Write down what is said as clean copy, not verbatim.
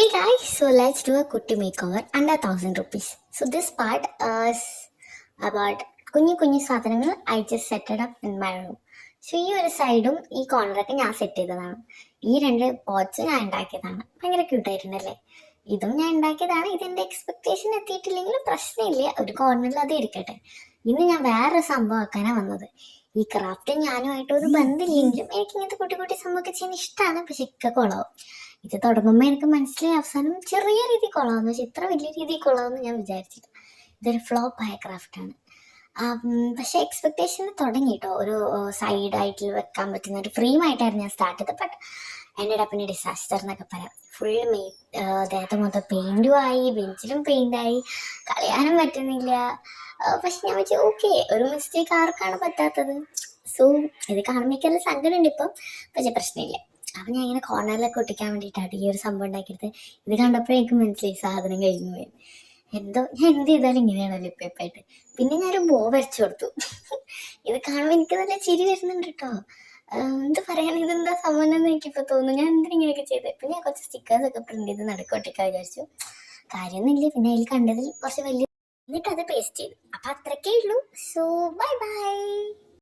Hey guys, so let's do a kutti makeover under 1,000 rupees. So this part is about കുഞ്ഞു കുഞ്ഞു സാധനങ്ങൾ I just set it up in my room. So ഈ ഒരു സൈഡും ഈ കോർണറൊക്കെ ഞാൻ സെറ്റ് ചെയ്തതാണ്. ഈ രണ്ട് പോട്ട്സ് ഞാൻ ഉണ്ടാക്കിയതാണ്. ഭയങ്കര ക്യൂട്ടായിട്ടുണ്ടല്ലേ? ഇതും ഞാൻ ഉണ്ടാക്കിയതാണ്. ഇതെന്റെ എക്സ്പെക്ടേഷൻ എത്തിയിട്ടില്ലെങ്കിലും പ്രശ്നമില്ല, ഒരു കോർണറിൽ അത് ഇരിക്കട്ടെ. ഇന്ന് ഞാൻ വേറൊരു സംഭവം ആക്കാനാണ് വന്നത്. ഈ ക്രാഫ്റ്റ് ഞാനുമായിട്ട് ഒരു ബന്ധമില്ലെങ്കിലും എനിക്ക് ഇങ്ങനത്തെ കുട്ടി കുട്ടി സംഭവമൊക്കെ ചെയ്യാൻ ഇഷ്ടമാണ്. പക്ഷെ ഒക്കെ കുളവും. ഇത് തുടങ്ങുമ്പോൾ എനിക്ക് മനസ്സിലായി അവസാനം ചെറിയ രീതിയിൽ കൊള്ളാമെന്ന്, പക്ഷെ ഇത്ര വലിയ രീതിയിൽ കൊള്ളാമെന്ന് ഞാൻ വിചാരിച്ചില്ല. ഇതൊരു ഫ്ലോപ്പ് ആയ ക്രാഫ്റ്റാണ്. പക്ഷെ എക്സ്പെക്ടേഷൻ തുടങ്ങി കേട്ടോ. ഒരു സൈഡായിട്ട് വെക്കാൻ പറ്റുന്ന ഒരു ഫ്രെയിമായിട്ടായിരുന്നു ഞാൻ സ്റ്റാർട്ട് ചെയ്തത്. ബട്ട് എൻ്റെ പിന്നെ ഡിസാസ്റ്റർ എന്നൊക്കെ പറയാം. ഫുൾ ദേഹത്ത് മൊത്തം പെയിൻറ്റും ആയി, ബെഞ്ചിലും പെയിൻ്റായി, കളയാനും പറ്റുന്നില്ല. പക്ഷെ ഞാൻ വെച്ചാൽ ഓക്കെ, ഒരു മിസ്റ്റേക്ക് ആർക്കാണ് പറ്റാത്തത്. സോ ഇത് കാണുമ്പോഴേക്കെല്ലാം സങ്കടമുണ്ട് ഇപ്പം, പക്ഷെ പ്രശ്നമില്ല. അപ്പം ഞാൻ ഇങ്ങനെ കോർണറിലൊക്കെ ഒട്ടിക്കാൻ വേണ്ടിയിട്ടാണ് ഈ ഒരു സംഭവം ഉണ്ടാക്കിയെടുത്ത്. ഇത് കണ്ടപ്പോഴേക്കും മനസ്സിലായി സാധനം കഴിഞ്ഞു പോയി. എന്തോ ഞാൻ എന്ത് ചെയ്താലും ഇങ്ങനെയാണല്ലോ ഇപ്പായിട്ട്. പിന്നെ ഞാനൊരു ബോ വരച്ചു കൊടുത്തു. ഇത് കാണുമ്പോൾ എനിക്ക് നല്ല ചിരി വരുന്നുണ്ട് കേട്ടോ. എന്ത് പറയാൻ, ഇതെന്താ സംഭവം എന്ന് എനിക്കിപ്പോൾ തോന്നുന്നു. ഞാൻ എന്തിനിങ്ങനെയൊക്കെ ചെയ്തത്. പിന്നെ ഞാൻ കുറച്ച് സ്റ്റിക്കേഴ്സൊക്കെ പ്രിന്റ് ചെയ്ത് നടുക്കൊട്ടിക്കാൻ വിചാരിച്ചു. കാര്യമൊന്നുമില്ല. പിന്നെ അതിൽ കണ്ടതിൽ കുറച്ച് വലിയ, എന്നിട്ട് അത് പേസ്റ്റ് ചെയ്തു. അപ്പം അത്രയ്ക്കേ ഉള്ളൂ. So bye bye.